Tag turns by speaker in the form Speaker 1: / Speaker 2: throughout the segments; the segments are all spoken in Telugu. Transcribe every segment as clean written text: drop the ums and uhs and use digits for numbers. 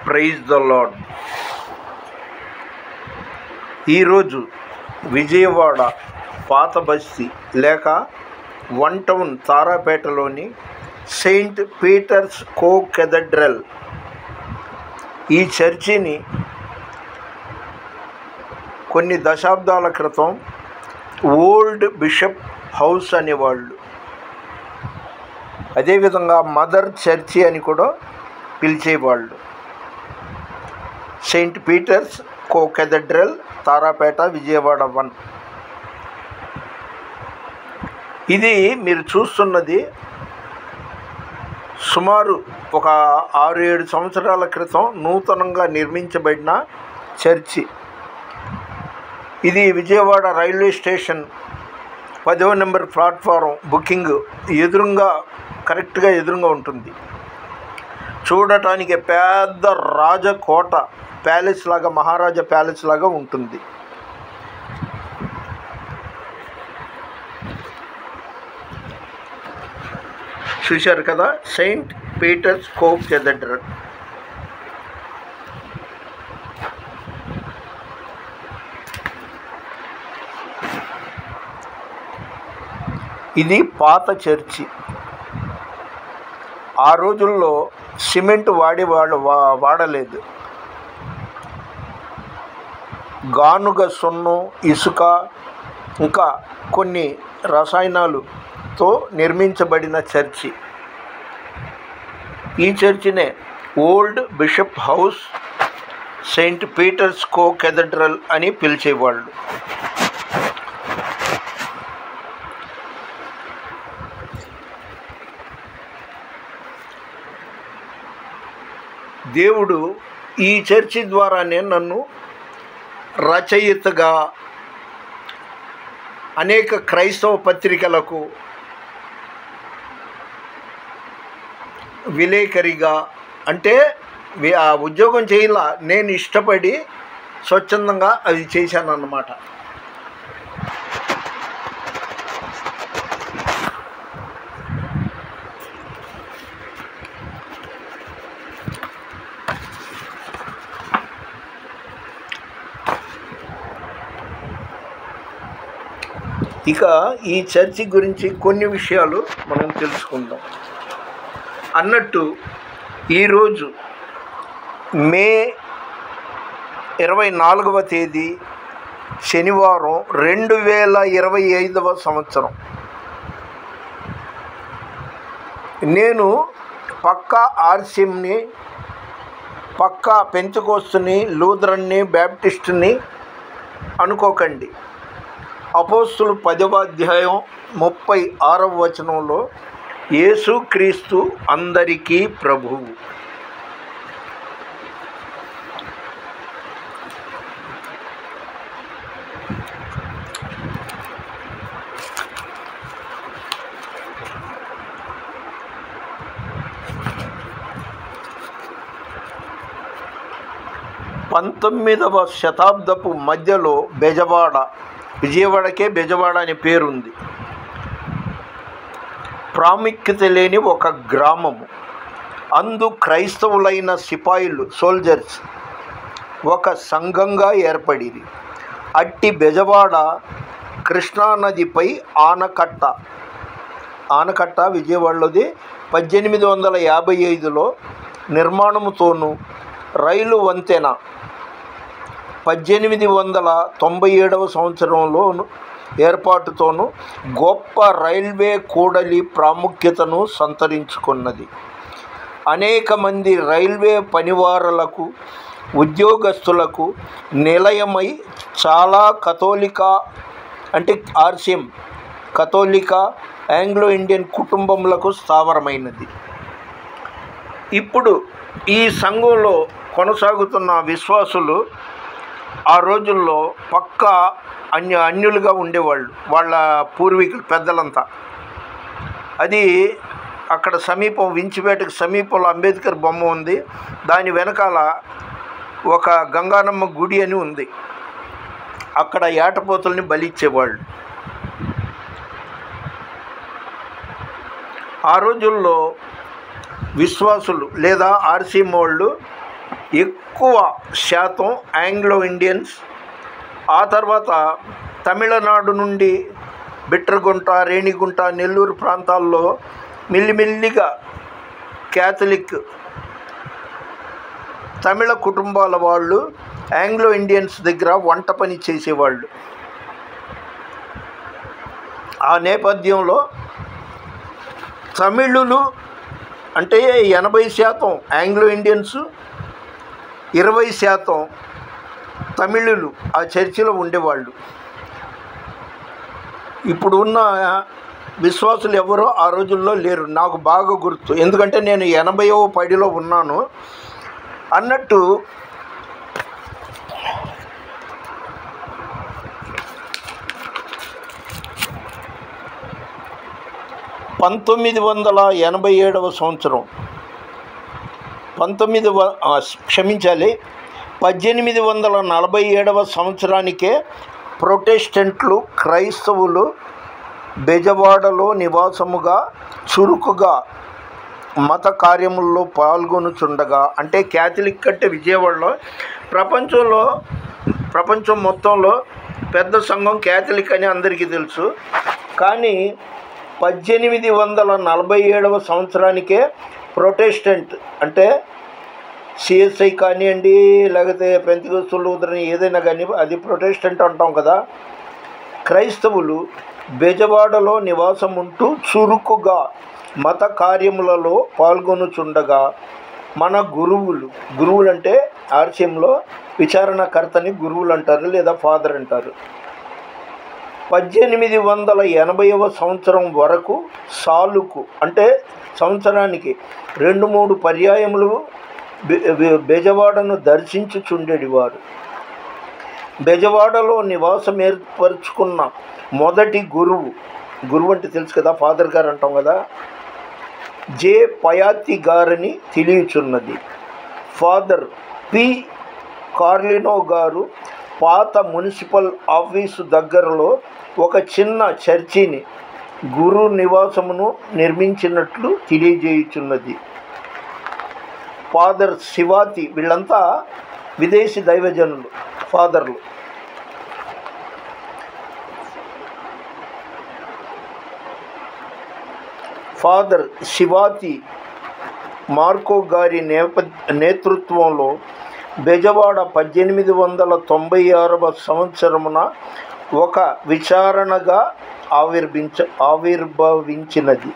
Speaker 1: Praise the lord. ఈరోజు విజయవాడ పాత బస్తీ లేక వన్ టౌన్ తారాపేటలోని సెయింట్ పీటర్స్ కో-కేథడ్రల్ ఈ చర్చిని కొన్ని దశాబ్దాల క్రితం ఓల్డ్ బిషప్ హౌస్ అనేవాళ్ళు, అదేవిధంగా మదర్ చర్చి అని కూడా పిలిచేవాళ్ళు. Saint Peter's co cathedral, Tarapet, Vijayawada 1. ఇది మీరు చూస్తున్నది సుమారు ఒక 6-7 సంవత్సరాల క్రితం నూతనంగా నిర్మించబడిన చర్చి. ఇది విజయవాడ రైల్వే స్టేషన్ 10వ నెంబర్ ప్లాట్ఫారం బుకింగ్ కరెక్ట్గా ఎదురుగా ఉంటుంది. చూడటానికి పెద్ద రాజకోట ప్యాలెస్ లాగా, మహారాజా ప్యాలెస్ లాగా ఉంటుంది. చూశారు కదా, సెయింట్ పీటర్స్ కో-కేథడ్రల్. ఇది పాత చర్చి. ఆ రోజుల్లో సిమెంట్ వాడలేదు. గానుగ, సున్నం, ఇసుక ఇంకా కొన్ని రసాయనాలతో నిర్మించబడిన చర్చి. ఈ చర్చినే old bishop house, saint Peter's co cathedral అని పిలిచేవాళ్ళు. దేవుడు ఈ చర్చి ద్వారానే నన్ను రచయితగా, అనేక క్రైస్తవ పత్రికలకు విలేకరిగా, అంటే ఆ ఉద్యోగం చేయాల, నేను ఇష్టపడి స్వచ్ఛందంగా అది చేశాను అన్నమాట. ఇక ఈ చర్చి గురించి కొన్ని విషయాలు మనం తెలుసుకుందాం. అన్నట్టు ఈరోజు మే 24వ తేదీ శనివారం 2025వ సంవత్సరం. నేను పక్కా ఆర్సిఎంని, పక్కా పెంతెకోస్తుని, లూథరన్ని, బ్యాప్టిస్టుని అనుకోకండి. అపోస్తులు 10వ అధ్యాయం 36వ వచనంలో యేసుక్రీస్తు అందరికీ ప్రభువు. పంతొమ్మిదవ శతాబ్దపు మధ్యలో విజయవాడకే బెజవాడ అనే పేరుంది. ప్రాముఖ్యత లేని ఒక గ్రామము. అందు క్రైస్తవులైన సిపాయిలు, సోల్జర్స్ ఒక సంఘంగా ఏర్పడింది. అట్టి బెజవాడ కృష్ణానదిపై ఆనకట్ట విజయవాడలోది 1855లో నిర్మాణముతోనూ, రైలు వంతెన 1897వ సంవత్సరంలో ఏర్పాటుతోనూ గొప్ప రైల్వే కూడలి ప్రాముఖ్యతను సంతరించుకున్నది. అనేక మంది రైల్వే పనివారులకు, ఉద్యోగస్తులకు నిలయమై చాలా ఆర్సిఎం కథోలిక, ఆంగ్లో ఇండియన్ కుటుంబములకు స్థావరమైనది. ఇప్పుడు ఈ సంఘంలో కొనసాగుతున్న విశ్వాసులు ఆ రోజుల్లో పక్కా అన్యులుగా ఉండేవాళ్ళు, వాళ్ళ పూర్వీకులు పెద్దలంతా. అది అక్కడ సమీపం, వించిపేటకు సమీపంలో అంబేద్కర్ బొమ్మ ఉంది. దాని వెనకాల ఒక గంగానమ్మ గుడి అని ఉంది. అక్కడ ఏటపోతుల్ని బలిచ్చేవాళ్ళు. ఆ రోజుల్లో విశ్వాసులు లేదా ఆర్సీఎం వాళ్ళు ఎక్కువ శాతం ఆంగ్లో ఇండియన్స్, ఆ తర్వాత తమిళనాడు నుండి బిట్రగుంట, రేణిగుంట, నెల్లూరు ప్రాంతాల్లో మెల్లిమెల్లిగా క్యాథలిక్ తమిళ కుటుంబాల వాళ్ళు ఆంగ్లో ఇండియన్స్ దగ్గర వంట పని చేసేవాళ్ళు. ఆ నేపథ్యంలో తమిళులు అంటే 80% ఆంగ్లో ఇండియన్స్, 20% తమిళులు ఆ చర్చిలో ఉండేవాళ్ళు. ఇప్పుడు ఉన్న విశ్వాసులు ఎవరో ఆ రోజుల్లో లేరు, నాకు బాగా గుర్తు. ఎందుకంటే నేను 80వ పడిలో ఉన్నాను. అన్నట్టు సంవత్సరం 1847వ సంవత్సరానికే ప్రొటెస్టెంట్లు క్రైస్తవులు బెజవాడలో నివాసముగా చురుకుగా మత కార్యముల్లో పాల్గొనుచుండగా, అంటే క్యాథలిక్ అంటే విజయవాడలో ప్రపంచం మొత్తంలో పెద్ద సంఘం క్యాథలిక్ అని అందరికీ తెలుసు. కానీ 1847వ సంవత్సరానికే ప్రొటెస్టెంట్ అంటే సిఎస్ఐ కానివ్వండి, లేకపోతే పెంతెకొస్తు లూథరన్ ఏదైనా కానీ అది ప్రొటెస్టెంట్ అంటాం కదా, క్రైస్తవులు బెజవాడలో నివాసం ఉంటూ చురుకుగా మత కార్యములలో పాల్గొనుచుండగా మన గురువులు అంటే ఆర్సీఎంలో విచారణకర్తని గురువులు అంటారు లేదా ఫాదర్ అంటారు. 1880వ సంవత్సరం వరకు సాలుకు అంటే సంవత్సరానికి 2-3 పర్యాయములు బెజవాడను దర్శించుచుండేవారు. బెజవాడలో నివాసం ఏర్పరచుకున్న మొదటి గురువు అంటే తెలుసు కదా, ఫాదర్ గారు అంటాం కదా, జే పయాతి గారని తెలియచున్నది. ఫాదర్ పి కార్లినో గారు పాత మున్సిపల్ ఆఫీసు దగ్గరలో ఒక చిన్న చర్చిని, గురు నివాసమును నిర్మించినట్లు తెలియజేయుచున్నది. ఫాదర్ శివాతి, వీళ్ళంతా విదేశీ దైవజనులు ఫాదర్లు. ఫాదర్ శివాతి మార్కో గారి నేతృత్వంలో బెజవాడ 1896వ సంవత్సరమున ఒక విచారణగా ఆవిర్భవించినది.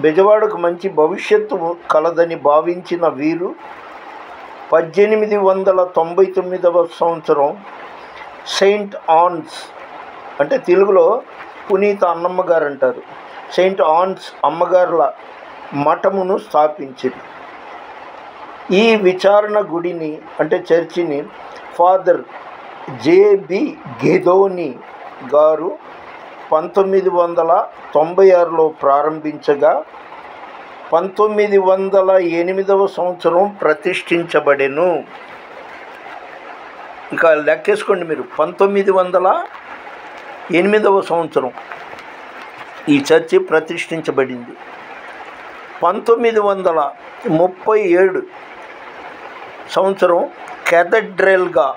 Speaker 1: బెజవాడకు మంచి భవిష్యత్తు కలదని భావించిన వీరు 1899వ సంవత్సరం సెయింట్ ఆన్స్ అంటే తెలుగులో పునీత అన్నమ్మ గారు అంటారు, సెయింట్ ఆన్స్ అమ్మగారుల మఠమును స్థాపించింది. ఈ విచారణ గుడిని అంటే చర్చిని ఫాదర్ జేబి గెదోని గారు 1996లో ప్రారంభించగా 1908వ సంవత్సరం ప్రతిష్ఠించబడెను. ఇంకా లెక్కేసుకోండి మీరు, 1908వ సంవత్సరం ఈ చర్చి ప్రతిష్ఠించబడింది. 1937 సంవత్సరం కేథడ్రల్గా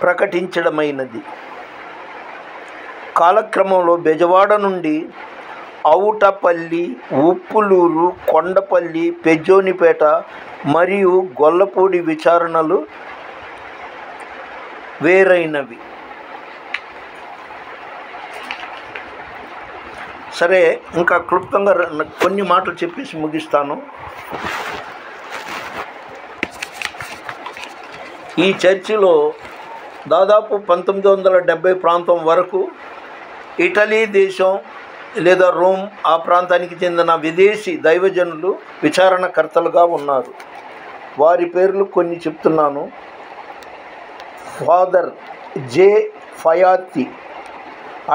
Speaker 1: ప్రకటించడమైనది. కాలక్రమంలో బెజవాడ నుండి అవుటపల్లి, ఉప్పులూరు, కొండపల్లి, పెజ్జోనిపేట మరియు గొల్లపూడి విచారణలు వేరైనవి. సరే, ఇంకా క్లుప్తంగా కొన్ని మాటలు చెప్పేసి ముగిస్తాను. ఈ చర్చిలో దాదాపు 1970 ప్రాంతం వరకు ఇటలీ దేశం లేదా రోమ్ ఆ ప్రాంతానికి చెందిన విదేశీ దైవజనులు విచారణకర్తలుగా ఉన్నారు. వారి పేర్లు కొన్ని చెప్తున్నాను. ఫాదర్ జే ఫయాతి,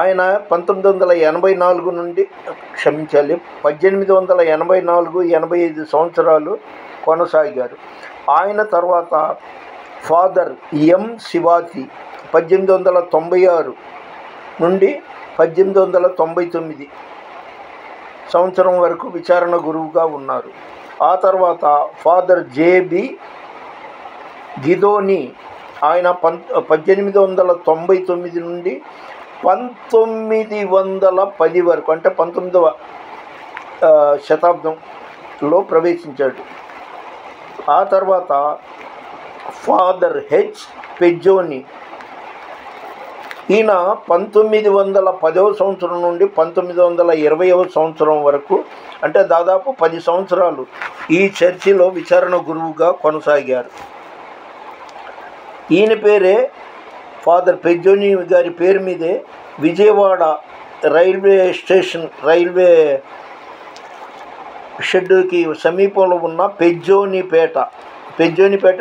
Speaker 1: ఆయన 1984 నుండి 1884-85 సంవత్సరాలు కొనసాగారు. ఆయన తర్వాత ఫాదర్ ఎం శివాతి 1896 నుండి 1899 సంవత్సరం వరకు విచారణ గురువుగా ఉన్నారు. ఆ తర్వాత ఫాదర్ జేబి గిదోని, ఆయన 1899 నుండి 1910 వరకు, అంటే 19వ శతాబ్దంలో ప్రవేశించాడు. ఆ తర్వాత ఫాదర్ హెచ్ పెజ్జోని, ఈయన 1910వ సంవత్సరం నుండి 1920వ సంవత్సరం వరకు, అంటే దాదాపు 10 సంవత్సరాలు ఈ చర్చిలో విచారణ గురువుగా కొనసాగారు. ఈయన పేరే, ఫాదర్ పెజ్జోని గారి పేరు మీదే విజయవాడ రైల్వే స్టేషన్, రైల్వే షెడ్కి సమీపంలో ఉన్న పెజ్జోనిపేట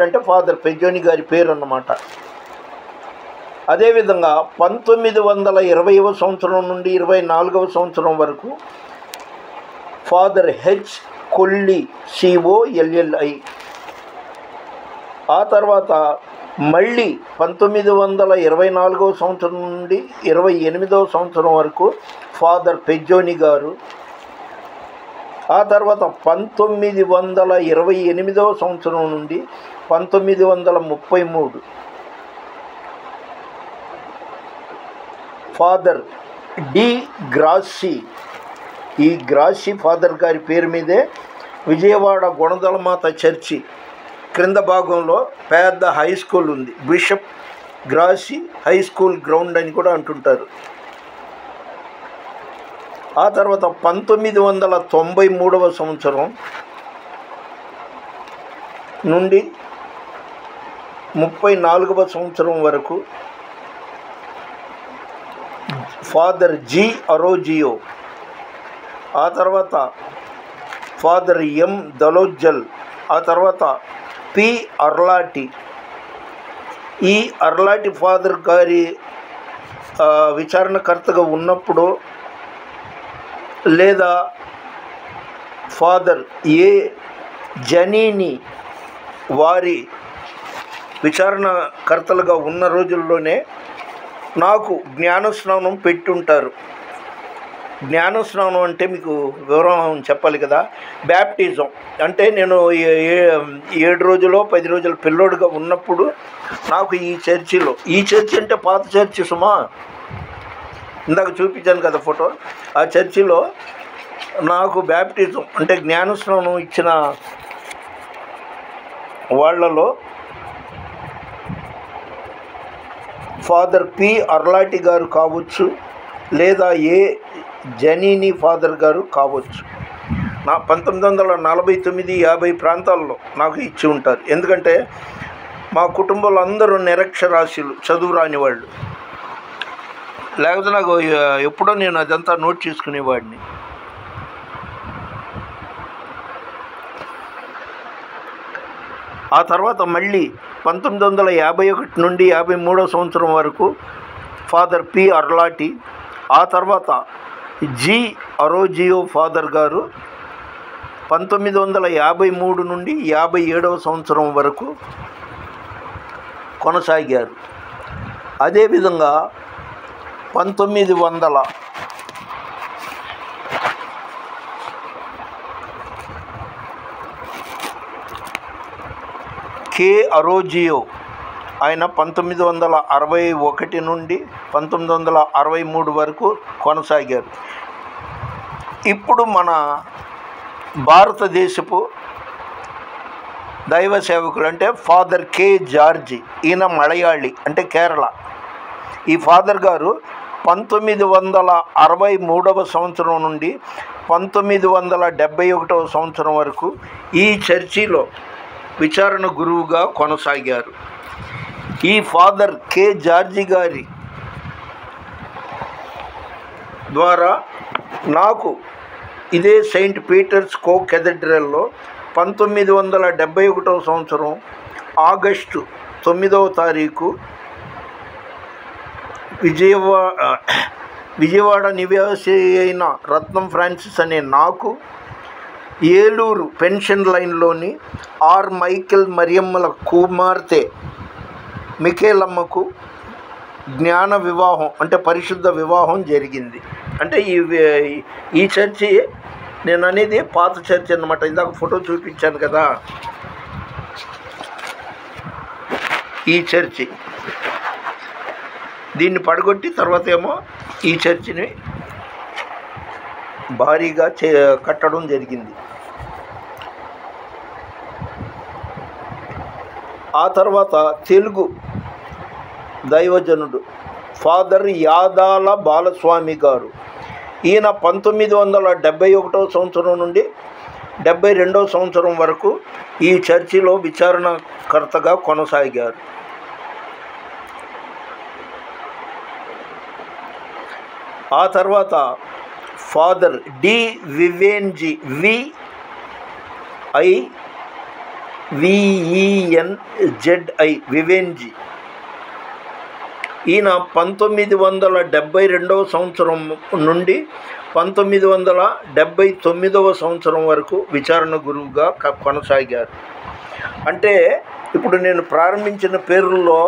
Speaker 1: అంటే ఫాదర్ పెజ్జోని గారి పేరు అన్నమాట. అదేవిధంగా 1920వ సంవత్సరం నుండి 24వ సంవత్సరం వరకు ఫాదర్ హెచ్ కొల్లి COLLI. ఆ తర్వాత మళ్ళీ 1924వ సంవత్సరం నుండి 28వ సంవత్సరం వరకు ఫాదర్ పెజ్జోని గారు. ఆ తర్వాత 1928వ సంవత్సరం నుండి 1933 ఫాదర్ డి గ్రాసి. ఈ గ్రాసి ఫాదర్ గారి పేరు మీదే విజయవాడ గుణదలమాత చర్చి క్రింద భాగంలో పెద్ద హై స్కూల్ ఉంది, బిషప్ గ్రాసి హై స్కూల్ గ్రౌండ్ అని కూడా అంటుంటారు. ఆ తర్వాత 1993వ సంవత్సరం నుండి 34వ సంవత్సరం వరకు ఫాదర్ జి అరోజియో. ఆ తర్వాత ఫాదర్ ఎం దలోజ్జల్. ఆ తర్వాత పి అర్లాటి. ఈ అర్లాటి ఫాదర్ గారి విచారణకర్తగా ఉన్నప్పుడు, లేదా ఫాదర్ ఏ జనీని వారి విచారణకర్తలుగా ఉన్న రోజుల్లోనే నాకు జ్ఞానస్నానం పెట్టుంటారు. జ్ఞానస్నానం అంటే మీకు వివరం చెప్పాలి కదా. బ్యాప్టిజం అంటే నేను 7 రోజులు 10 రోజుల పిల్లోడుగా ఉన్నప్పుడు నాకు ఈ చర్చి అంటే పాత చర్చి సుమా, ఇందాక చూపించాను కదా ఫోటో. ఆ చర్చిలో నాకు బ్యాప్టిజం అంటే జ్ఞానస్నానం ఇచ్చిన వాళ్ళలో ఫాదర్ పి అర్లాటి గారు కావచ్చు, లేదా ఏ జనీని ఫాదర్ గారు కావచ్చు. నా 1949-50 ప్రాంతాల్లో నాకు ఇచ్చి ఉంటారు. ఎందుకంటే మా కుటుంబంలో అందరూ నిరక్షరాస్యులు, చదువు రాని వాళ్ళు. లేకపోతే నాకు ఎప్పుడో నేను అదంతా నోట్ చేసుకునేవాడిని. ఆ తర్వాత మళ్ళీ 1951 నుండి 53వ సంవత్సరం వరకు ఫాదర్ పి అర్లాటి. ఆ తర్వాత జి అరోజియో ఫాదర్ గారు 1953 నుండి 57వ సంవత్సరం వరకు కొనసాగారు. అదేవిధంగా 1900 కే అరోజియో, ఆయన 1961 నుండి 1963 వరకు కొనసాగారు. ఇప్పుడు మన భారతదేశపు దైవ సేవకులు అంటే ఫాదర్ కే జార్జి. ఈయన మలయాళి, అంటే కేరళ. ఈ ఫాదర్ గారు 1963వ సంవత్సరం నుండి 1971వ సంవత్సరం వరకు ఈ చర్చిలో విచారణ గురువుగా కొనసాగారు. ఈ ఫాదర్ కే జార్జి గారి ద్వారా నాకు ఇదే సెయింట్ పీటర్స్ కో కెథడ్రల్లో 1971వ సంవత్సరం ఆగస్టు 9వ తారీఖు విజయవాడ నివాసి అయిన రత్నం ఫ్రాన్సిస్ అనే నాకు ఏలూరు పెన్షన్ లైన్లోని ఆర్ మైకేల్ మరియమ్మల కుమార్తె మికేలమ్మకు జ్ఞాన వివాహం అంటే పరిశుద్ధ వివాహం జరిగింది. అంటే ఈ చర్చి నేను అనేది పాత చర్చ్ అన్నమాట. ఇందాక ఫోటో చూపించాను కదా, ఈ చర్చి. దీన్ని పడగొట్టి తర్వాత ఏమో ఈ చర్చిని భారీగా కట్టడం జరిగింది. ఆ తర్వాత తెలుగు దైవజనుడు ఫాదర్ యాదాల బాలస్వామి గారు, ఈయన 1971 సంవత్సరం నుండి 72 సంవత్సరం వరకు ఈ చర్చిలో విచారణకర్తగా కొనసాగారు. ఆ తర్వాత ఫాదర్ డి వివేన్జీ, VIVENZI వివేన్జీ, ఈయన 1972 సంవత్సరం నుండి 1979 సంవత్సరం వరకు విచారణ గురువుగా కొనసాగారు. అంటే ఇప్పుడు నేను ప్రారంభించిన పేర్లలో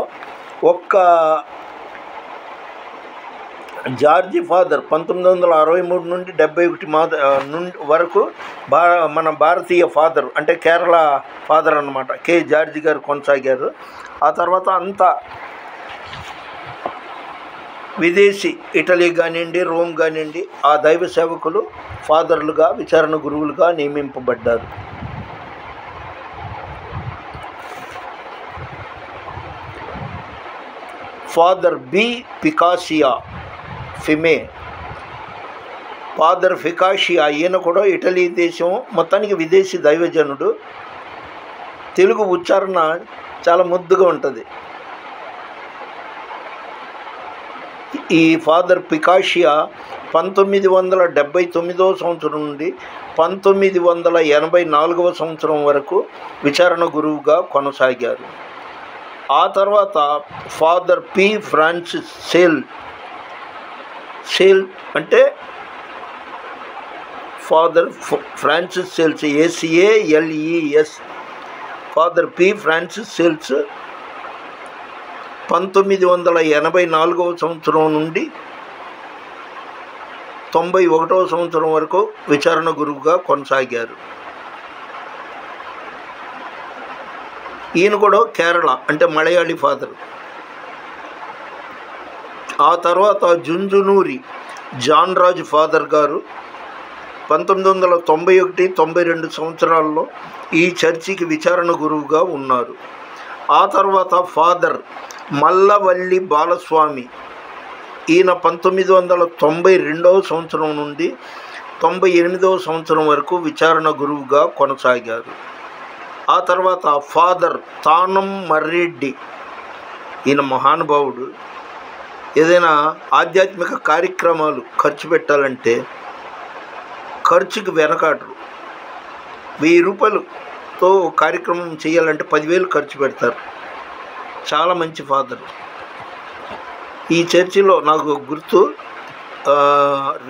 Speaker 1: ఒక్క జార్జి ఫాదర్ 1963 నుండి 71 వరకు మన భారతీయ ఫాదర్ అంటే కేరళ ఫాదర్ అన్నమాట, కె జార్జి గారు కొనసాగారు. ఆ తర్వాత అంతా విదేశీ, ఇటలీ కానివ్వండి, రోమ్ కానివ్వండి, ఆ దైవ సేవకులు ఫాదర్లుగా, విచారణ గురువులుగా నియమింపబడ్డారు. ఫాదర్ బి పికాసియా ఫిమే, ఫాదర్ ఫికాషియా, ఈయన కూడా ఇటలీ దేశం, మొత్తానికి విదేశీ దైవజనుడు. తెలుగు ఉచ్చారణ చాలా ముద్దుగా ఉంటుంది. ఈ ఫాదర్ పికాషియా 1979 సంవత్సరం నుండి 1984 సంవత్సరం వరకు విచారణ గురువుగా కొనసాగారు. ఆ తర్వాత ఫాదర్ పి ఫ్రాన్సిస్ సేల్ అంటే father Francis sales, ACALES, father P Francis sales 1984 సంవత్సరం నుండి 91 సంవత్సరం వరకు విచారణ గురువుగా కొనసాగారు. ఈయన కూడా కేరళ అంటే మలయాళీ ఫాదర్. ఆ తర్వాత జుంజునూరి జాన్ రాజ్ ఫాదర్ గారు 1991-92 సంవత్సరాల్లో ఈ చర్చికి విచారణ గురువుగా ఉన్నారు. ఆ తర్వాత ఫాదర్ మల్లవల్లి బాలస్వామి, ఈయన 1992 సంవత్సరం నుండి 98 సంవత్సరం వరకు విచారణ గురువుగా కొనసాగారు. ఆ తర్వాత ఫాదర్ తానం మర్రెడ్డి, ఈయన మహానుభావుడు. ఏదైనా ఆధ్యాత్మిక కార్యక్రమాలు ఖర్చు పెట్టాలంటే ఖర్చుకి వెనకాడరు. 1000 రూపాయలతో కార్యక్రమం చేయాలంటే 10,000 ఖర్చు పెడతారు. చాలా మంచి ఫాదర్. ఈ చర్చిలో నాకు గుర్తు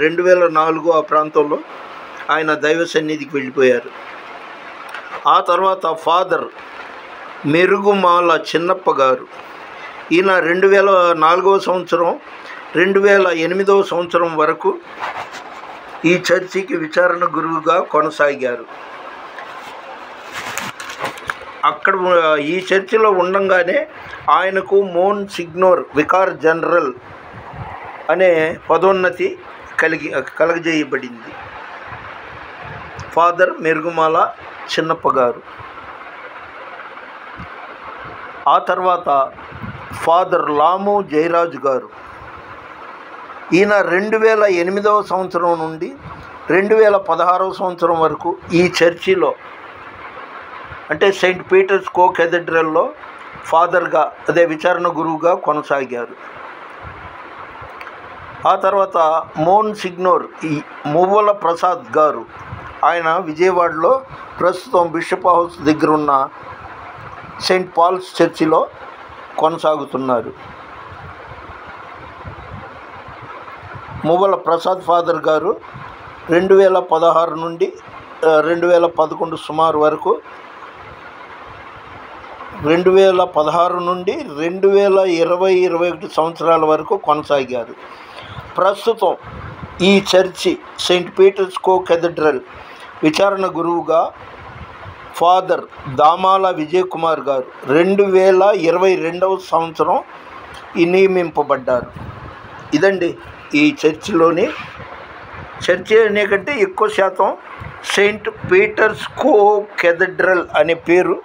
Speaker 1: 2004 ఆ ప్రాంతంలో ఆయన దైవ సన్నిధికి వెళ్ళిపోయారు. ఆ తర్వాత ఫాదర్ మెరుగుమాల చిన్నప్ప గారు, ఈయన 2004 సంవత్సరం 2008 సంవత్సరం వరకు ఈ చర్చికి విచారణ గురువుగా కొనసాగారు. అక్కడ ఈ చర్చిలో ఉండంగానే ఆయనకు మోన్ సిగ్నోర్ వికార్ జనరల్ అనే పదోన్నతి కలగజేయబడింది. ఫాదర్ మెరుగుమాల చిన్నప్ప గారు. ఆ తర్వాత ఫాదర్ లాము జయరాజు గారు, ఈయన 2008 సంవత్సరం నుండి 2016 సంవత్సరం వరకు ఈ చర్చిలో అంటే సెయింట్ పీటర్స్ కో కేథడ్రల్లో ఫాదర్గా, అదే విచారణ గురువుగా కొనసాగారు. ఆ తర్వాత మోన్ సిగ్నోర్ మువ్వల ప్రసాద్ గారు, ఆయన విజయవాడలో ప్రస్తుతం బిషప్ హౌస్ దగ్గర ఉన్న సెయింట్ పాల్స్ చర్చిలో కొనసాగుతున్నారు. మువ్వల ప్రసాద్ ఫాదర్ గారు 2016 నుండి 2011 సుమారు వరకు, 2016 నుండి 2020-21 సంవత్సరాల వరకు కొనసాగారు. ప్రస్తుతం ఈ చర్చి సెయింట్ పీటర్స్ కో కెథడ్రల్ విచారణ గురువుగా ఫాదర్ దామాల విజయ్ కుమార్ గారు 2022వ సంవత్సరం నియమింపబడ్డారు. ఇదండి ఈ చర్చిలోని చర్చి అనేకంటే ఎక్కువ శాతం సెయింట్ పీటర్స్ కో కెథడ్రల్ అనే పేరు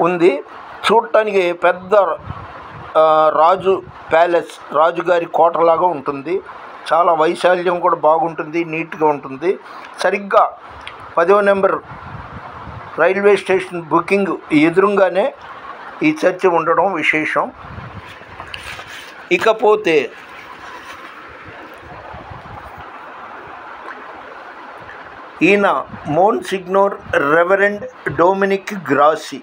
Speaker 1: ఉంది. చూడటానికి పెద్ద రాజు ప్యాలెస్, రాజుగారి కోటలాగా ఉంటుంది. చాలా వైశాల్యం కూడా బాగుంటుంది, నీట్గా ఉంటుంది. సరిగ్గా 10వ నెంబర్ రైల్వే స్టేషన్ బుకింగ్ ఎదురుగానే ఈ చర్చి ఉండడం విశేషం. ఇకపోతే ఈయన మోన్సిగ్నోర్ రెవరెండ్ డొమినిక్ గ్రాసి,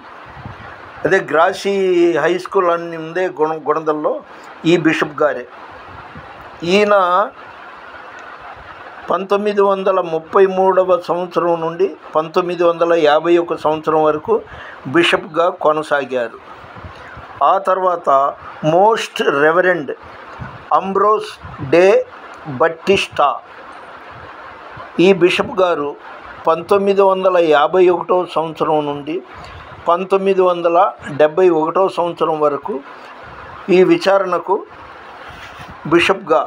Speaker 1: అదే గ్రాసి హై స్కూల్ అని ఉందే గుణదల్లో, ఈ బిషప్ గారే. ఈయన 1933వ సంవత్సరం నుండి 1951 సంవత్సరం వరకు బిషప్గా కొనసాగారు. ఆ తర్వాత మోస్ట్ రెవరెండ్ అంబ్రోస్ డే బట్టిస్టా, ఈ బిషప్ గారు 1951వ సంవత్సరం నుండి 1971వ సంవత్సరం వరకు ఈ విచారణకు బిషప్గా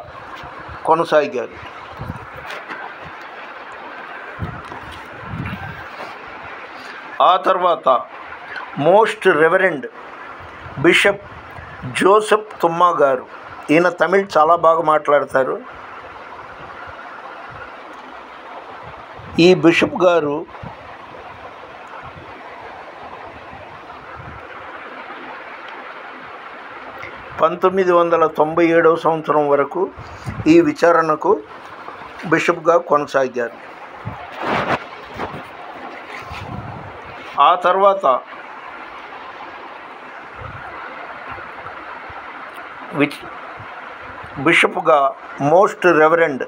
Speaker 1: కొనసాగారు. ఆ తర్వాత మోస్ట్ రెవరెండ్ బిషప్ జోసెఫ్ తుమ్మా గారు, ఈయన తమిళ్ చాలా బాగా మాట్లాడతారు. ఈ బిషప్ గారు 1997వ సంవత్సరం వరకు ఈ విచారణకు బిషప్గా కొనసాగారు. ఆ తర్వాత బిషప్గా మోస్ట్ రెవరెండ్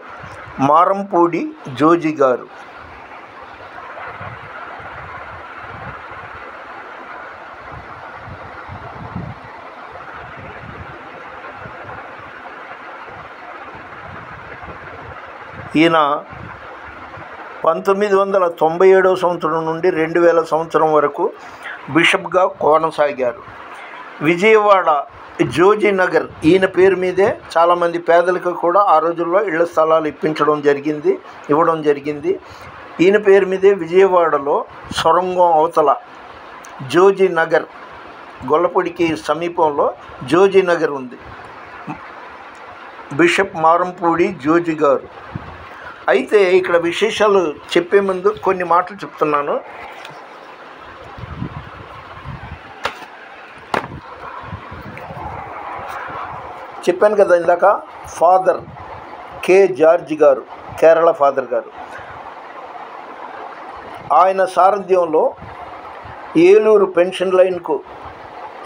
Speaker 1: మారంపూడి జోజి గారు. ఈయన 1997వ సంవత్సరం నుండి 2000 సంవత్సరం వరకు బిషప్గా కొనసాగారు. విజయవాడ జోజి నగర్, ఈయన పేరు మీదే చాలామంది పేదలకు కూడా ఆ రోజుల్లో ఇళ్ల స్థలాలు ఇవ్వడం జరిగింది. ఈయన పేరు మీదే విజయవాడలో సొరంగం అవతల జోజి నగర్, గొల్లపూడికి సమీపంలో జోజి నగర్ ఉంది. బిషప్ మారంపూడి జోజి గారు. అయితే ఇక్కడ విశేషాలు చెప్పే ముందు కొన్ని మాటలు చెప్తున్నాను. చెప్పాను కదా ఇందాక, ఫాదర్ కే జార్జ్ గారు, కేరళ ఫాదర్ గారు, ఆయన సారథ్యంలో ఏలూరు పెన్షన్ లైన్కు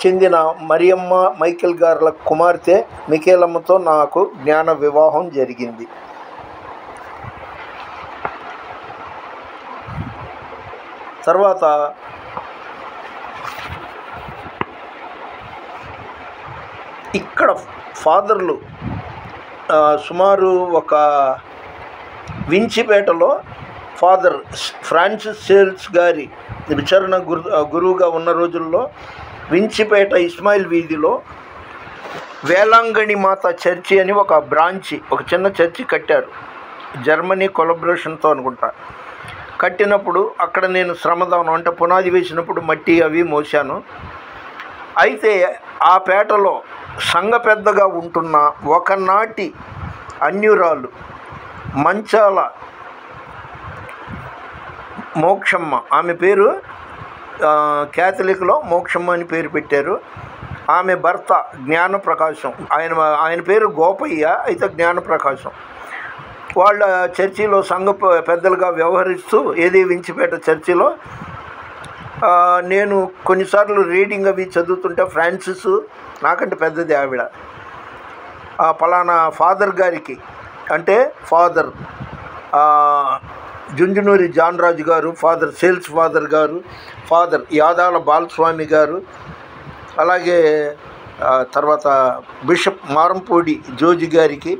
Speaker 1: చెందిన మరియమ్మ మైకేల్ గారుల కుమార్తె మికేలమ్మతో నాకు జ్ఞాన వివాహం జరిగింది. తర్వాత ఇక్కడ ఫాదర్లు సుమారు ఒక వించిపేటలో ఫాదర్ ఫ్రాన్సిస్ సేల్స్ గారి విచారణ గురువుగా ఉన్న రోజుల్లో వించిపేట ఇస్మాయిల్ వీధిలో వేలాంగణి మాత చర్చి అని ఒక బ్రాంచి, ఒక చిన్న చర్చి కట్టారు. జర్మనీ కొలబరేషన్తో అనుకుంటా. కట్టినప్పుడు అక్కడ నేను శ్రమదానం అంటే పునాది వేసినప్పుడు మట్టి అవి మోసాను. అయితే ఆ పేటలో సంఘ పెద్దగా ఉంటున్న ఒకనాటి అన్యురాలు మంచాల మోక్షమ్మ, ఆమె పేరు క్యాథలిక్లో మోక్షమ్మ అని పేరు పెట్టారు. ఆమె భర్త జ్ఞానప్రకాశం, ఆయన పేరు గోపయ్య, అయితే జ్ఞానప్రకాశం. వాళ్ళ చర్చిలో సంఘ పెద్దలుగా వ్యవహరిస్తూ ఏది వించిపేట చర్చిలో నేను కొన్నిసార్లు రీడింగ్ అవి చదువుతుంటే ఫ్రాన్సిస్ నాకంటే పెద్దది ఆవిడ, పలానా ఫాదర్ గారికి అంటే ఫాదర్ జుంజునూరి జాన్రాజు గారు, ఫాదర్ సేల్స్ ఫాదర్ గారు, ఫాదర్ యాదాల బాలస్వామి గారు, అలాగే తర్వాత బిషప్ మారంపూడి జోజి గారికి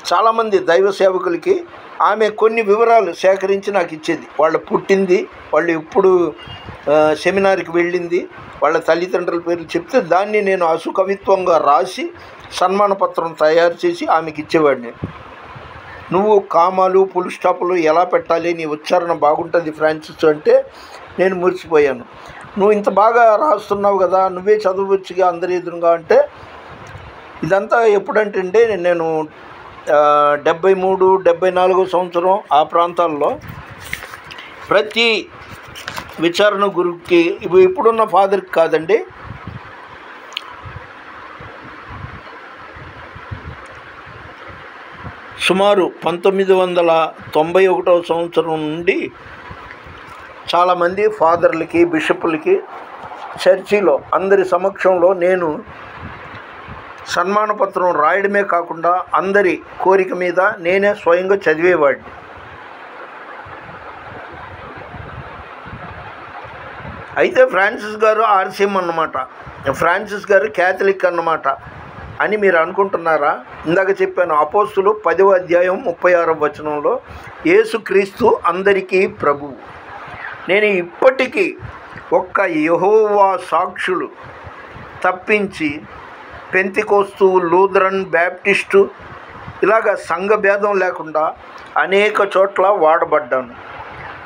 Speaker 1: చాలామంది దైవ సేవకులకి ఆమె కొన్ని వివరాలు సేకరించి నాకు ఇచ్చేది. వాళ్ళు పుట్టింది, వాళ్ళు ఇప్పుడు సెమినార్కి వెళ్ళింది, వాళ్ళ తల్లిదండ్రుల పేర్లు చెప్తే దాన్ని నేను అసుకవిత్వంగా రాసి సన్మాన పత్రం తయారు చేసి ఆమెకి ఇచ్చేవాడిని. నువ్వు కామాలు ఫుల్ స్టాపులు ఎలా పెట్టాలి, నీ ఉచ్చారణ బాగుంటుంది ఫ్రాన్సిస్ అంటే నేను మురిసిపోయాను. నువ్వు ఇంత బాగా రాస్తున్నావు కదా, నువ్వే చదవచ్చుగా అందరి ఎదురుగా అంటే. ఇదంతా ఎప్పుడంటే నేను 73, 74 సంవత్సరం ఆ ప్రాంతాల్లో ప్రతి విచారణ గురువుకి, ఇప్పుడున్న ఫాదర్కి కాదండి, సుమారు 1991 సంవత్సరం నుండి చాలామంది ఫాదర్లకి, బిషపులకి చర్చిలో అందరి సమక్షంలో నేను సన్మాన పత్రం రాయడమే కాకుండా అందరి కోరిక మీద నేనే స్వయంగా చదివేవాడిని. అయితే ఫ్రాన్సిస్ గారు ఆర్సీఎం అన్నమాట, ఫ్రాన్సిస్ గారు క్యాథలిక్ అన్నమాట అని మీరు అనుకుంటున్నారా? ఇందాక చెప్పాను, అపోస్తులు 10వ అధ్యాయం 36వ వచనంలో యేసుక్రీస్తు అందరికీ ప్రభువు. నేను ఇప్పటికీ ఒక్క యెహోవా సాక్షులు తప్పించి పెంతికోస్తు, లూథరన్, బ్యాప్టిస్టు ఇలాగ సంఘ భేదం లేకుండా అనేక చోట్ల వాడబడ్డాను.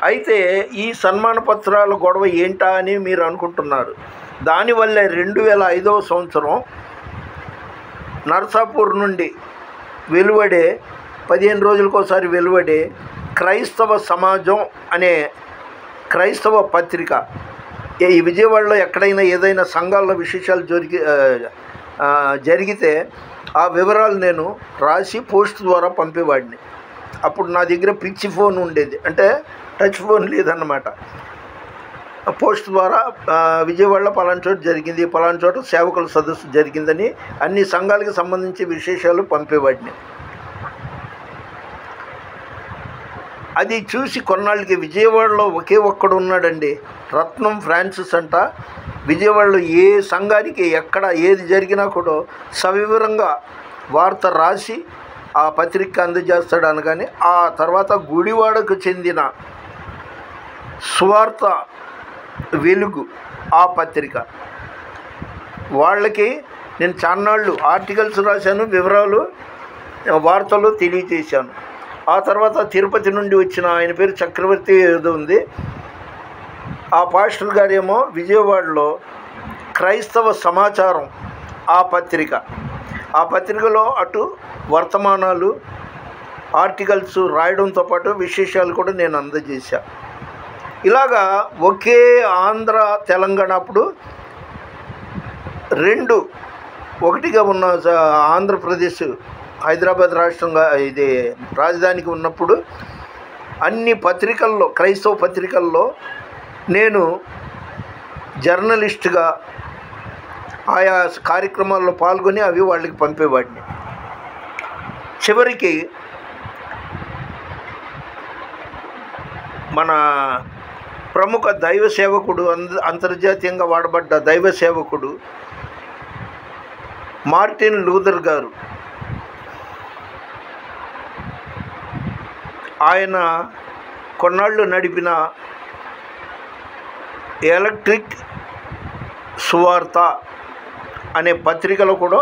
Speaker 1: అయితే ఈ సన్మాన పత్రాల గొడవ ఏంటా అని మీరు అనుకుంటున్నారు. దానివల్ల 2005వ సంవత్సరం నర్సాపూర్ నుండి వెలువడే 15 రోజులకోసారి వెలువడే క్రైస్తవ సమాజం అనే క్రైస్తవ పత్రిక, ఈ విజయవాడలో ఎక్కడైనా ఏదైనా సంఘాల్లో విశేషాలు జరిగితే ఆ వివరాలు నేను రాసి పోస్ట్ ద్వారా పంపేవాడిని. అప్పుడు నా దగ్గర పిచ్చి ఫోన్ ఉండేది, అంటే టచ్ ఫోన్ లేదన్నమాట. పోస్ట్ ద్వారా విజయవాడలో పలానా చోట జరిగింది, పలానా చోట సేవకుల సదస్సు జరిగిందని అన్ని సంఘాలకు సంబంధించి విశేషాలు పంపేవాడిని. అది చూసి కొన్నాళ్ళకి విజయవాడలో ఒకే ఒక్కడు ఉన్నాడండి, రత్నం ఫ్రాన్సిస్ అంట. విజయవాడలో ఏ సంఘానికి ఎక్కడ ఏది జరిగినా కూడా సవివరంగా వార్త రాసి ఆ పత్రిక అందజేస్తాడు అనగానే, ఆ తర్వాత గుడివాడకు చెందిన సువార్త వెలుగు ఆ పత్రిక వాళ్ళకి నేను చాన్నాళ్ళు ఆర్టికల్స్ రాశాను, వివరాలు వార్తలు తెలియజేశాను. ఆ తర్వాత తిరుపతి నుండి వచ్చిన ఆయన పేరు చక్రవర్తి ఏదో ఉంది, ఆ పాస్టర్ గారేమో విజయవాడలో క్రైస్తవ సమాచారం ఆ పత్రిక, ఆ పత్రికలో అటు వర్తమానాలు ఆర్టికల్స్ రాయడంతో పాటు విశేషాలు కూడా నేను అందజేశా. ఇలాగా ఒకే ఆంధ్ర తెలంగాణ అప్పుడు రెండు ఒకటిగా ఉన్న ఆంధ్రప్రదేశ్ హైదరాబాద్ రాష్ట్రంగా ఇది రాజధానికి ఉన్నప్పుడు అన్ని పత్రికల్లో క్రైస్తవ పత్రికల్లో నేను జర్నలిస్ట్గా ఆయా కార్యక్రమాల్లో పాల్గొని అవి వాళ్ళకి పంపేవాడిని. చివరికి మన ప్రముఖ దైవ సేవకుడు, అంతర్జాతీయంగా వాడబడ్డ దైవ సేవకుడు మార్టిన్ లూథర్ గారు, ఆయన కొన్నాళ్ళు నడిపిన ఎలక్ట్రిక్ సువార్త అనే పత్రికలో కూడా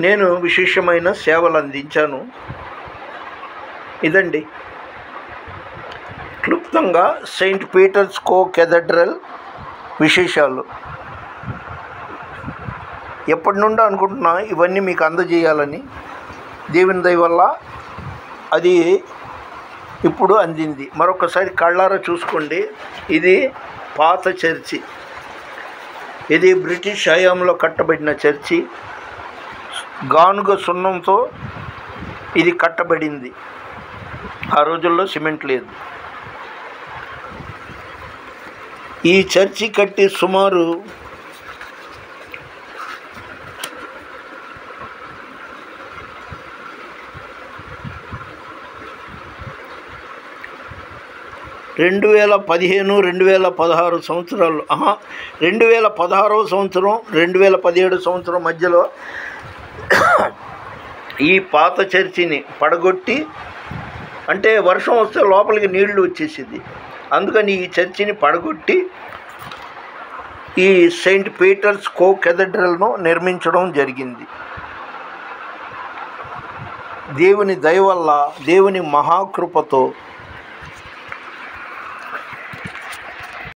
Speaker 1: నేను విశేషమైన సేవలు అందించాను. ఇదండి క్లుప్తంగా సెయింట్ పీటర్స్ కేథడ్రల్ విశేషాలు. ఎప్పటి నుండో అనుకుంటున్నా ఇవన్నీ మీకు అందజేయాలని. దేవుని దయ వల్ల అది ఇప్పుడు అందింది. మరొకసారి కళ్ళారా చూసుకోండి. ఇది పాత చర్చి, ఇది బ్రిటిష్ హయాంలో కట్టబడిన చర్చి. గానుగ సున్నంతో ఇది కట్టబడింది. ఆ రోజుల్లో సిమెంట్ లేదు. ఈ చర్చి కట్టి సుమారు 2015, 2016 సంవత్సరాలు 2016వ సంవత్సరం 2017 సంవత్సరం మధ్యలో ఈ పాత చర్చిని పడగొట్టి, అంటే వర్షం వస్తే లోపలికి నీళ్లు వచ్చేసింది, అందుకని ఈ చర్చిని పడగొట్టి ఈ సెయింట్ పీటర్స్ కో కెథడ్రల్ను నిర్మించడం జరిగింది. దేవుని దయ వల్ల, దేవుని మహాకృపతో